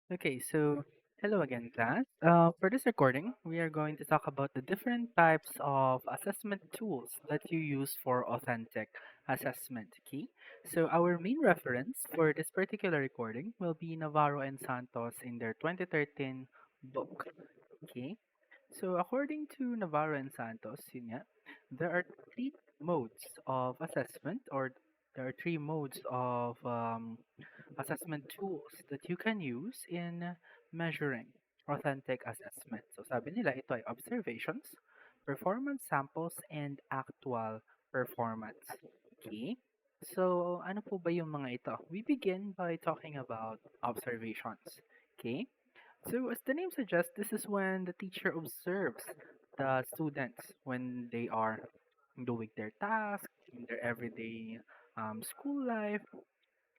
Okay, so hello again, class. For this recording, we are going to talk about the different types of assessment tools that you use for authentic assessment. Okay, so our main reference for this particular recording will be Navarro and Santos in their 2013 book. Okay, so according to Navarro and Santos, yun nga, there are three modes of assessment, or there are three modes of assessment tools that you can use in measuring authentic assessment. So sabi nila, ito ay observations, performance samples, and actual performance. Okay? So ano po ba yung mga ito? We begin by talking about observations. Okay? So as the name suggests, this is when the teacher observes the students when they are doing their tasks, in their everyday school life,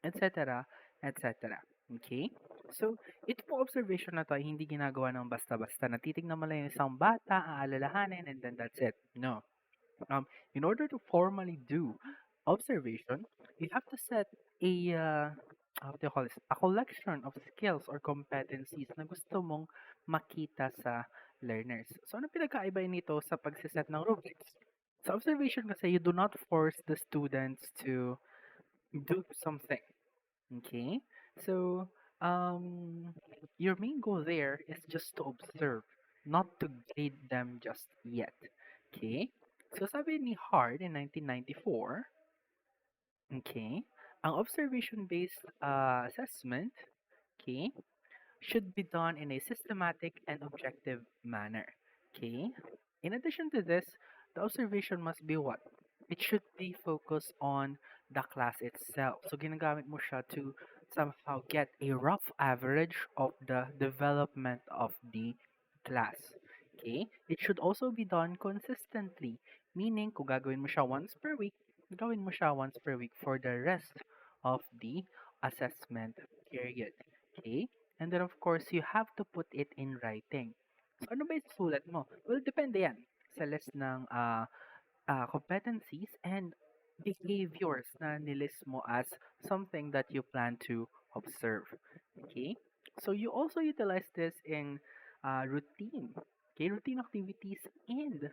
etc., etc. Okay? So, ito po observation na to ay hindi ginagawa ng basta-basta na titignan mo lang yung isang bata, aalalahanin, and then that's it. No. In order to formally do observation, you have to set a, how do you call this, a collection of skills or competencies na gusto mong makita sa learners. So, ano pinagkaiba nito sa pagsiset ng rubrics? Sa observation kasi, you do not force the students to do something. Okay, so your main goal there is just to observe, not to grade them just yet. Okay, so sabi ni Hard in 1994, okay, ang observation-based assessment, okay, should be done in a systematic and objective manner. Okay? In addition to this, the observation must be what? It should be focused on the class itself. So ginagamit mo siya to somehow get a rough average of the development of the class. Okay? It should also be done consistently. Meaning, kung gagawin mo siya once per week, gawin mo siya once per week for the rest of the assessment period. Okay? And then of course, you have to put it in writing. So ano ba isusulat mo? Well, depende yan sa list ng competencies and behaviors na nilist mo as something that you plan to observe. Okay? So you also utilize this in routine. Okay, routine activities and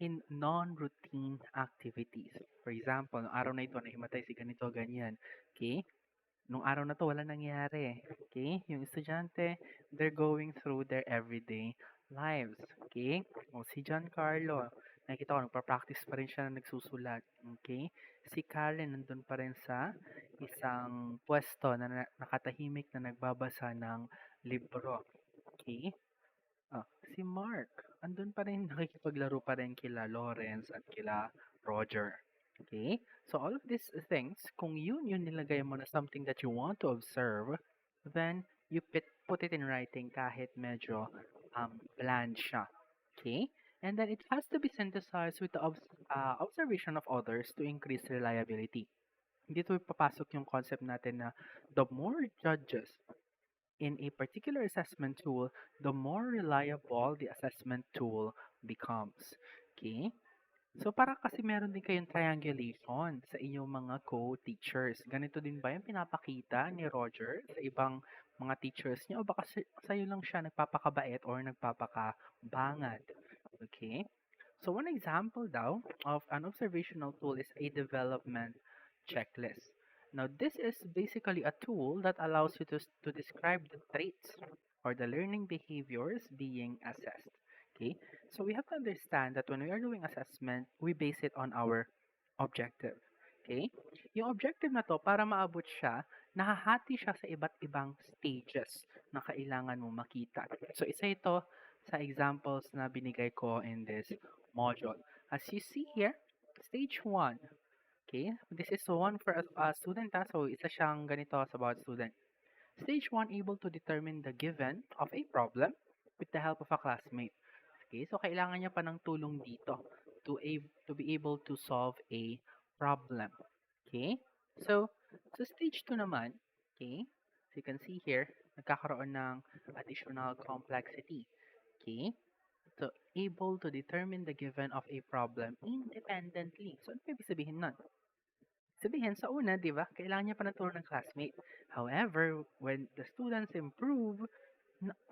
in non-routine activities. For example, no araw na ito, nahimatay si ganito, ganyan. Okay? Nung araw na 'to wala nangyari, okay? Yung estudyante, they're going through their everyday lives, okay? O si Giancarlo, nakikita ko nagpa-practice pa rin siya na nagsusulat, okay? Si Karen nandun pa rin sa isang puwesto na nakatahimik na nagbabasa ng libro, okay? Ah, si Mark, andun pa rin nakikipaglaro pa rin kila Lawrence at kila Roger. Okay? So all of these things, kung yun nilagay mo na something that you want to observe, then you put it in writing kahit medyo bland siya. Okay? And then it has to be synthesized with the observation of others to increase reliability. Dito papasok yung concept natin na the more judges in a particular assessment tool, the more reliable the assessment tool becomes. Okay? So, para kasi meron din kayong triangulation sa inyong mga co-teachers. Ganito din ba yung pinapakita ni Roger sa ibang mga teachers niya o baka sa'yo lang siya nagpapakabait or nagpapakabangad? Okay? So, one example daw of an observational tool is a development checklist. Now, this is basically a tool that allows you to describe the traits or the learning behaviors being assessed. Okay, so we have to understand that when we are doing assessment, we base it on our objective. Okay, yung objective na to, para maabot siya, nahahati siya sa iba't ibang stages na kailangan mo makita. So, isa ito sa examples na binigay ko in this module. As you see here, stage 1. Okay, this is one for a student. So, isa siyang ganito sa bawat student. Stage 1, able to determine the given of a problem with the help of a classmate. Okay, so kailangan niya pa ng tulong dito to be able to solve a problem. Okay? So, sa stage 2 naman, okay, so you can see here, nagkakaroon ng additional complexity. Okay? So, able to determine the given of a problem independently. So, ano ibig sabihin nun? Sabihin, sa una, di ba, kailangan niya pa ng tulong ng classmate. However, when the students improve,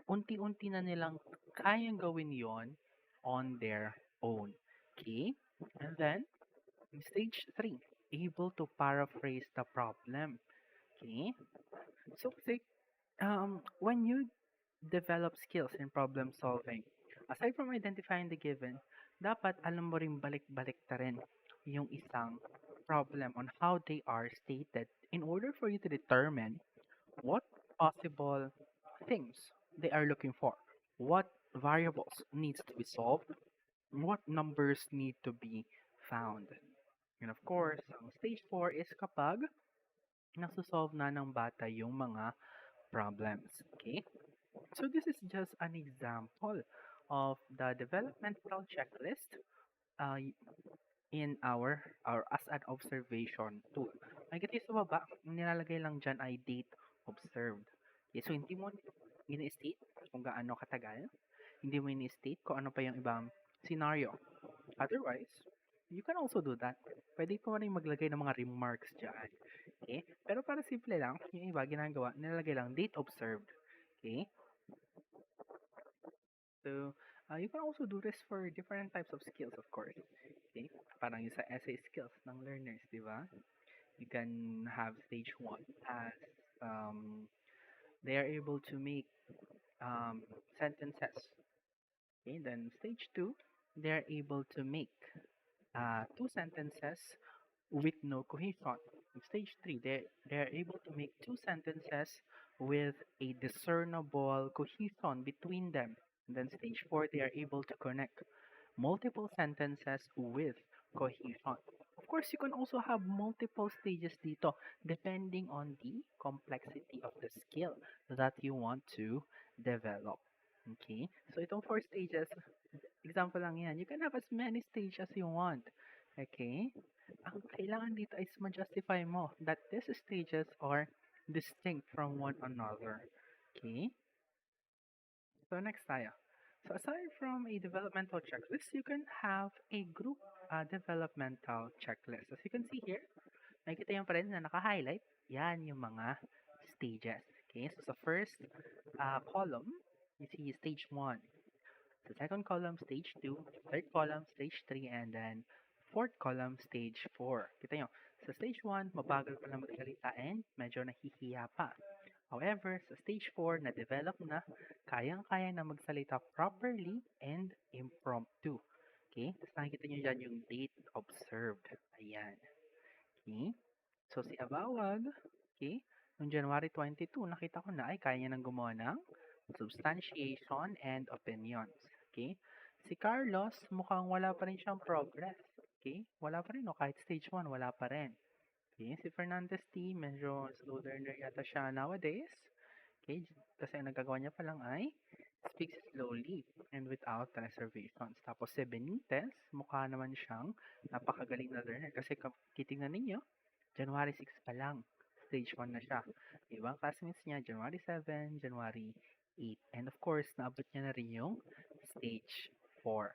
unti-unti na nilang kayang gawin yon on their own. Okay? And then, stage 3, able to paraphrase the problem. Okay? So, say, when you develop skills in problem solving, aside from identifying the given, dapat alam mo rin balik-balik ta rin yung isang problem on how they are stated in order for you to determine what possible things they are looking for, what variables needs to be solved, what numbers need to be found. And of course, ang stage 4 is kapag nasusolve na ng bata yung mga problems. Okay? So this is just an example of the developmental checklist uh, in our as an observation tool. Makikita sa baba, ang nilalagay lang dyan ay date observed. Okay, so hindi mo ini-state kung gaano katagal, hindi mo ini-state kung ano pa yung ibang scenario. Otherwise, you can also do that. Pwede po rin maglagay ng mga remarks dyan. Okay? Pero para simple lang, yung iba ginagawa, nilalagay lang date observed. Okay? So, you can also do this for different types of skills, of course. Okay? Parang yung sa essay skills ng learners, di ba? You can have stage 1 as they are able to make sentences. Okay? Then stage 2, they are able to make two sentences with no cohesion. In stage 3, they're able to make two sentences with a discernible cohesion between them. And then stage 4, they are able to connect multiple sentences with cohesion. Of course, you can also have multiple stages dito depending on the complexity of the skill that you want to develop. Okay? So itong 4 stages, example lang yan. You can have as many stages as you want. Okay? Ang kailangan dito is ma-justify mo that these stages are distinct from one another. Okay? So next tayo. So aside from a developmental checklist, you can have a group developmental checklist. As you can see here, nakikita yung pa rin na naka-highlight. Yan yung mga stages. Okay? So sa first column, you see stage 1. The second column, stage 2. Third column, stage 3. And then fourth column, stage 4. Kita nyo, sa stage 1, mabagal pa lang magsalita and medyo nahihiya pa. However, sa stage 4, na-develop na, kayang-kaya na magsalita properly and impromptu. Okay? Tapos nakikita nyo dyan yung date observed. Ayan. Okay? So, si Abawag, okay, noong January 22, nakita ko na ay kaya niya nang gumawa ng substantiation and opinions. Okay? Si Carlos, mukhang wala pa rin siyang progress. Okay? Wala pa rin, no? Kahit stage 1, wala pa rin. Okay? Si Fernandez T, medyo slow learner yata siya nowadays. Okay? Kasi ang nagagawa niya pa lang ay speaks slowly and without reservations. Tapos si Benitez, mukha naman siyang napakagaling na learner. Kasi titingnan ninyo, January 6 pa lang, stage 1 na siya. Ibang classmates niya, January 7, January 8. And of course, naabot niya na rin yung stage 4.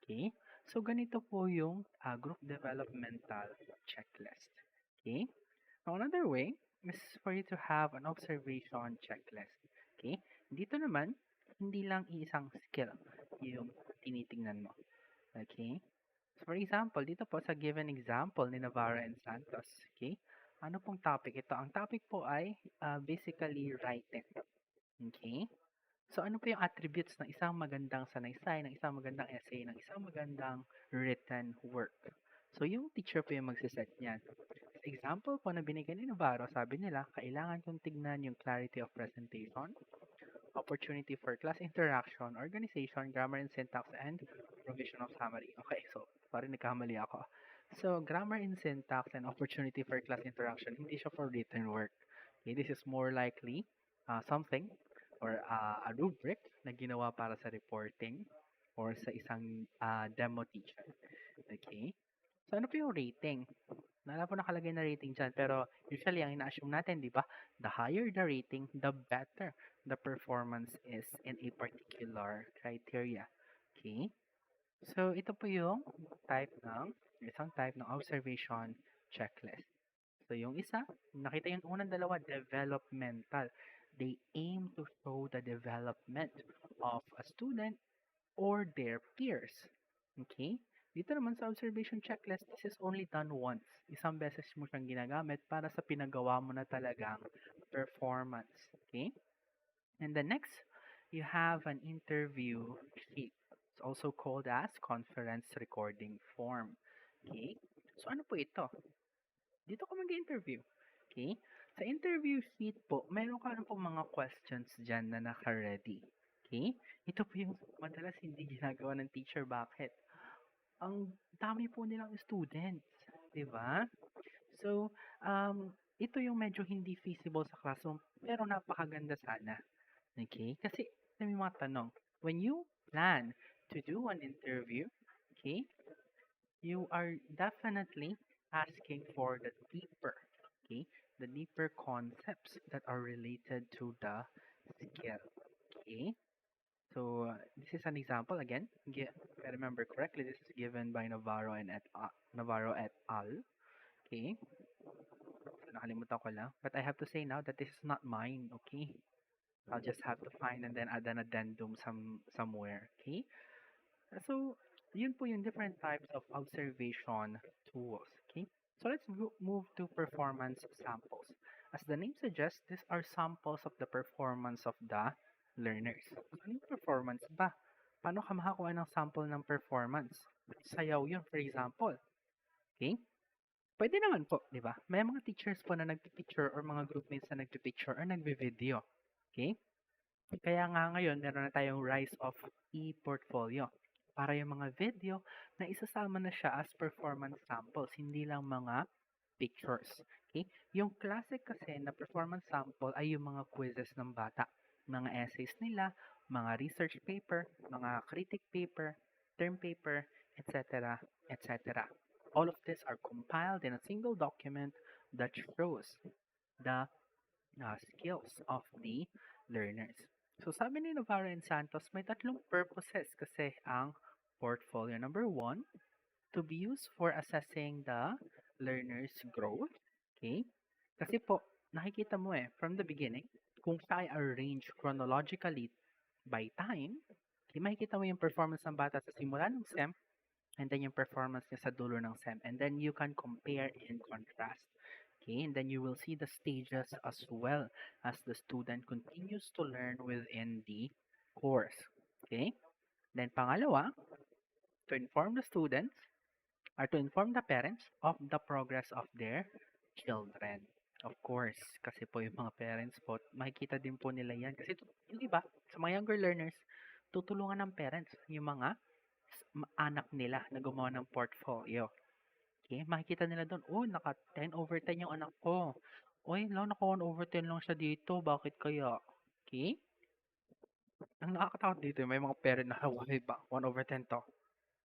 Okay? So, ganito po yung group developmental checklist. Okay? Now, another way is for you to have an observation checklist. Okay? Dito naman, hindi lang iisang skill yung tinitingnan mo. Okay? So for example, dito po sa given example ni Navarro and Santos, okay? Ano pong topic ito? Ang topic po ay basically writing. Okay? So ano po yung attributes ng isang magandang sanaysay, ng isang magandang essay, ng isang magandang written work? So yung teacher po yung magsiset niyan. Example po na binigay ni Navarro, sabi nila, kailangan kong tignan yung clarity of presentation, opportunity for class interaction, organization, grammar and syntax, and provision of summary. Okay, so sorry, nagkamali ako. So, grammar and syntax and opportunity for class interaction, hindi siya for written work. Okay, this is more likely something or a rubric na ginawa para sa reporting or sa isang demo teacher. Okay? So, ano po yung rating? Wala po nakalagay na rating dyan. Pero usually, ang ina-assume natin, di ba? The higher the rating, the better the performance is in a particular criteria. Okay? So, ito po yung isang type ng observation checklist. So yung isa, nakita yung unang dalawa, developmental. They aim to show the development of a student or their peers. Okay? Dito naman sa observation checklist, this is only done once. Isang beses mo siyang ginagamit para sa pinagawa mo na talagang performance. Okay? And the next, you have an interview sheet. It's also called as conference recording form. Okay? So ano po ito? Dito ka mag-interview. Okay? Sa interview sheet po, meron ka na po mga questions dyan na naka-ready. Okay? Ito po yung madalas hindi ginagawa ng teacher. Bakit? Ang dami po nilang students. Di ba? So, ito yung medyo hindi feasible sa classroom, pero napakaganda sana. Okay? Kasi, may mga tanong. When you plan to do an interview, okay, you are definitely asking for okay, the deeper concepts that are related to the skill. Okay? So, this is an example again. If I remember correctly, this is given by Navarro et al. Okay? So, nakalimutan ko lang. But I have to say now that this is not mine. Okay? I'll just have to find and then add an addendum somewhere. Okay? So, yun po yung different types of observation tools. Okay? So, let's move to performance samples. As the name suggests, these are samples of the performance of the learners. Ano yung performance ba? Paano ka makakuha ng sample ng performance? Sayaw yun, for example. Okay? Pwede naman po, di ba? May mga teachers po na nagpipicture or mga groupmates na nagpipicture or nagbi-video. Okay? Kaya nga ngayon, meron na tayong rise of e-portfolio. Para yung mga video na isasama na siya as performance samples, hindi lang mga pictures. Okay? Yung classic kasi na performance sample ay yung mga quizzes ng bata. Mga essays nila, mga research paper, mga critic paper, term paper, etc. etc. All of these are compiled in a single document that shows the skills of the learners. So sabi ni Navarro and Santos, may tatlong purposes kasi ang portfolio. Number one, to be used for assessing the learner's growth. Okay? Kasi po, nakikita mo from the beginning, kung siya ay arranged chronologically by time, okay, makikita mo yung performance ng bata sa simula ng SEM and then yung performance niya sa dulo ng SEM. And then you can compare and contrast. Okay, and then you will see the stages as well as the student continues to learn within the course. Okay, then pangalawa, to inform the students or to inform the parents of the progress of their children. Of course, kasi po yung mga parents po, makikita din po nila yan. Kasi yung iba, sa mga younger learners, tutulungan ng parents yung mga anak nila na gumawa ng portfolio. Okay, makikita nila doon, oh, naka 10 over 10 yung anak ko. Uy, naka 1 over 10 lang siya dito. Bakit kaya? Okay? Ang nakakatakot dito, may mga parent na, why ba? 1 over 10 to.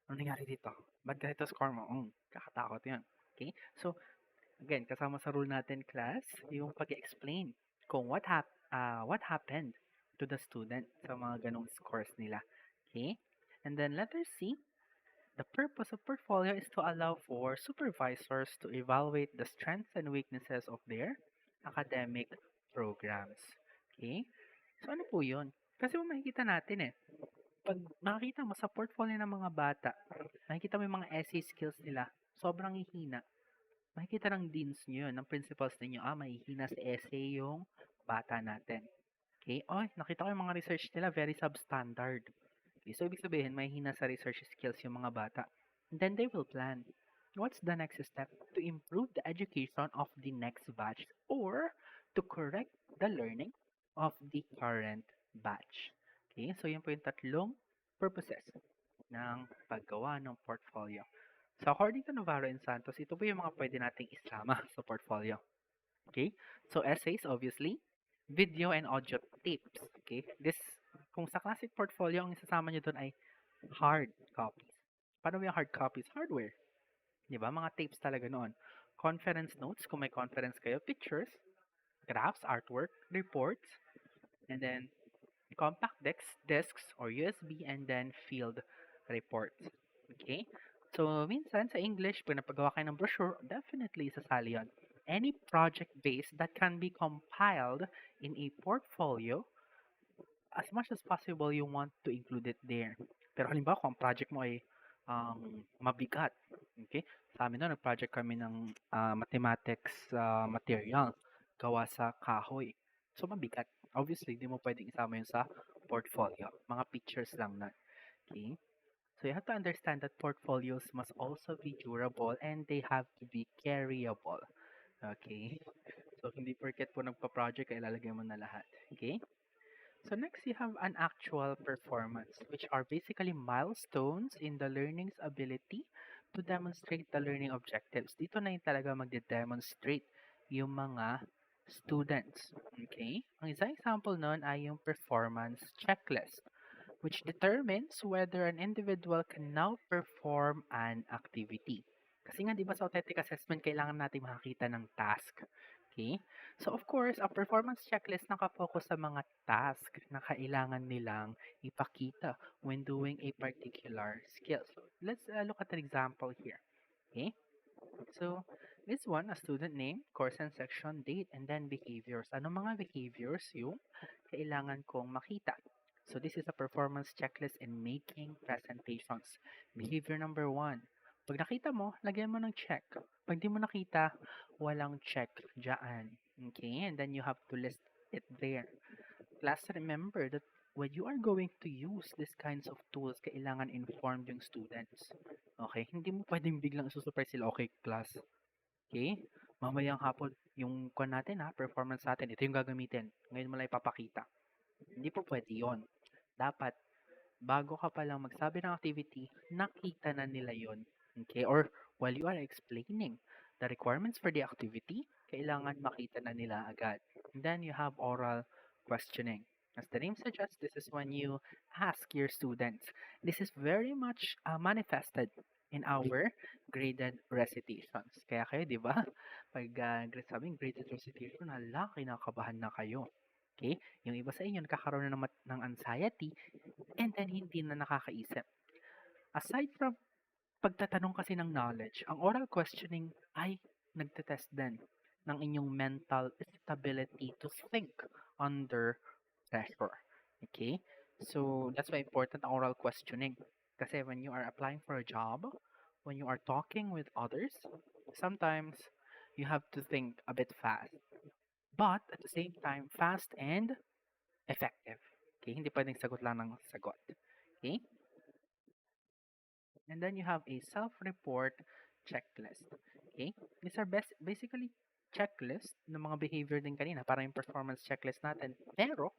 Ano nangyari dito? Ba't ganito score mo? Kakatakot yun. Okay? So, again, kasama sa rule natin, class, yung pag-explain kung what happened to the student sa mga ganong scores nila. Okay? And then letter C, the purpose of portfolio is to allow for supervisors to evaluate the strengths and weaknesses of their academic programs. Okay? So ano po yun? Kasi makikita natin pag makikita mo sa portfolio ng mga bata, makikita mo yung mga essay skills nila, sobrang hihina. Makikita ng deans nyo yun, ng principals ninyo, mahihina sa essay yung bata natin. Okay? Nakita ko yung mga research nila, very substandard. Okay, so ibig sabihin, may hina sa research skills yung mga bata. And then they will plan. What's the next step? To improve the education of the next batch or to correct the learning of the current batch. Okay, so yun po yung tatlong purposes ng paggawa ng portfolio. So according to Navarro and Santos, ito po yung mga pwede nating isama sa portfolio. Okay, so essays obviously, video and audio tapes. Okay, kung sa classic portfolio, ang isasama nyo doon ay hard copies. Paano yung hard copies? Hardware. Di ba? Mga tapes talaga noon. Conference notes, kung may conference kayo, pictures, graphs, artwork, reports, and then compact discs or USB, and then field reports. Okay? So, minsan sa English, pag napagawa kayo ng brochure, definitely isasali yun. any project base that can be compiled in a portfolio, as much as possible, you want to include it there. Pero halimbawa, kung ang project mo ay mabigat, okay? Sa amin na, nag-project kami ng mathematics material gawa sa kahoy. So, mabigat. Obviously, di mo pwedeng isama yun sa portfolio. Mga pictures lang na. Okay? So, you have to understand that portfolios must also be durable and they have to be carryable. Okay? So, hindi porket po nagpa-project ay ilalagay mo na lahat. Okay? So next, you have an actual performance, which are basically milestones in the learning's ability to demonstrate the learning objectives. Dito na yung talaga magde-demonstrate yung mga students. Okay? Ang isang example nun ay yung performance checklist, which determines whether an individual can now perform an activity. Kasi nga, di ba sa authentic assessment, kailangan natin makakita ng task. Okay? So, of course, ang performance checklist nakafocus sa mga task na kailangan nilang ipakita when doing a particular skill. So, let's look at an example here. Okay? So, this one, a student name, course and section, date, and then behaviors. Ano mga behaviors yung kailangan kong makita? So, this is a performance checklist in making presentations. Behavior number 1. Pag nakita mo, lagyan mo ng check. Pag di mo nakita, walang check dyan. Okay? And then you have to list it there. Class, remember that when you are going to use these kinds of tools, kailangan informed yung students. Okay? Hindi mo pwedeng biglang isusurprise sila, okay, class. Okay? Mamayang hapon, yung kwan natin ha, performance natin, ito yung gagamitin. Ngayon mo lang ipapakita. Hindi po pwede yon. Dapat, bago ka palang magsabi ng activity, nakita na nila yon. Okay? Or while you are explaining the requirements for the activity, kailangan makita na nila agad. And then you have oral questioning. As the name suggests, this is when you ask your students. This is very much manifested in our graded recitations. Kaya kayo, di ba? Pag sabing graded recitation, hala, kinakabahan na kayo. Okay? Yung iba sa inyo nakakaroon na ng anxiety and then hindi na nakakaisip. Aside from pagtatanong kasi ng knowledge, ang oral questioning ay nagtetest din ng inyong mental stability to think under pressure. Okay? So, that's why important ang oral questioning. Kasi when you are applying for a job, when you are talking with others, sometimes you have to think a bit fast. But at the same time, fast and effective. Okay? Hindi pwedeng sagot lang ng sagot. Okay? And then you have a self-report checklist. Okay? These are basically checklist ng mga behavior din kanina, para yung performance checklist natin. Pero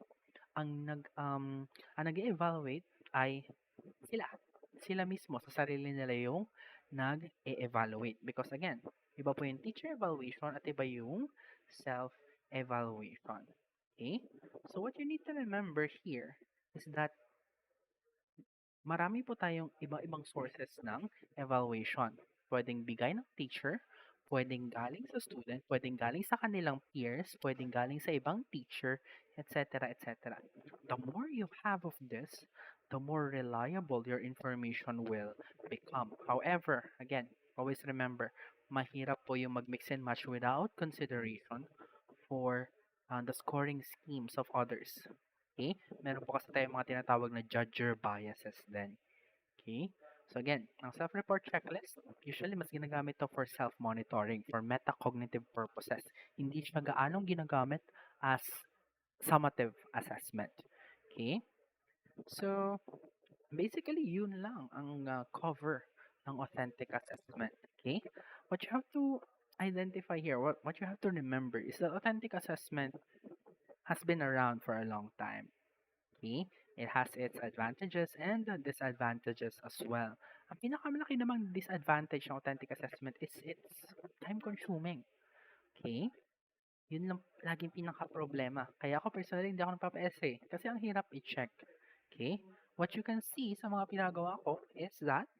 ang nag-evaluate ay sila. Sila mismo sa sarili nila yung nag-evaluate. Because again, iba po yung teacher evaluation at iba yung self-evaluation. Okay? So what you need to remember here is that marami po tayong iba-ibang sources ng evaluation. Pwedeng bigay ng teacher, pwedeng galing sa student, pwedeng galing sa kanilang peers, pwedeng galing sa ibang teacher, etc., etc. The more you have of this, the more reliable your information will become. However, again, always remember, mahirap po yung mag-mix and match without consideration for the scoring schemes of others. Okay? Meron po kasi tayong mga tinatawag na judger biases din. Okay? So again, ang self-report checklist, usually mas ginagamit to for self-monitoring, for metacognitive purposes. Hindi siya gaanong ginagamit as summative assessment. Okay? So, basically, yun lang ang cover ng authentic assessment. Okay? What you have to identify here, what you have to remember is that authentic assessment has been around for a long time. Okay? It has its advantages and disadvantages as well. Ang pinakamalaki namang disadvantage ng authentic assessment is it's time-consuming. Okay? Yun lang laging pinaka-problema. Kaya ako personally hindi ako nagpapa-essay kasi ang hirap i-check. Okay? What you can see sa mga pinagawa ko is that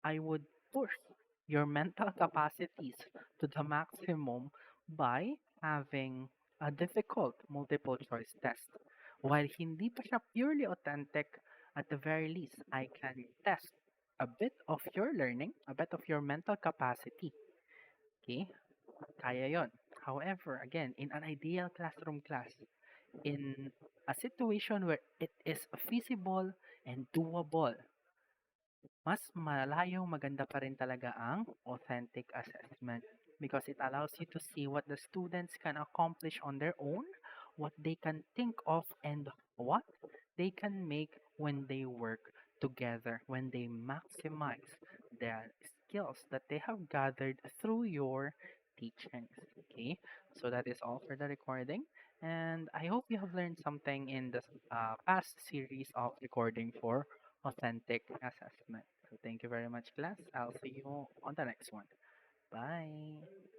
I would push your mental capacities to the maximum by having a difficult multiple choice test. While hindi pa siya purely authentic, at the very least, I can test a bit of your learning, a bit of your mental capacity. Okay? kaya yon. However, again, in an ideal classroom class, in a situation where it is feasible and doable, mas malayong maganda pa rin talaga ang authentic assessment because it allows you to see what the students can accomplish on their own, what they can think of, and what they can make when they work together, when they maximize their skills that they have gathered through your teachings. Okay, so that is all for the recording. And I hope you have learned something in the past series of recording for authentic assessment. So thank you very much, class. I'll see you on the next one. Bye.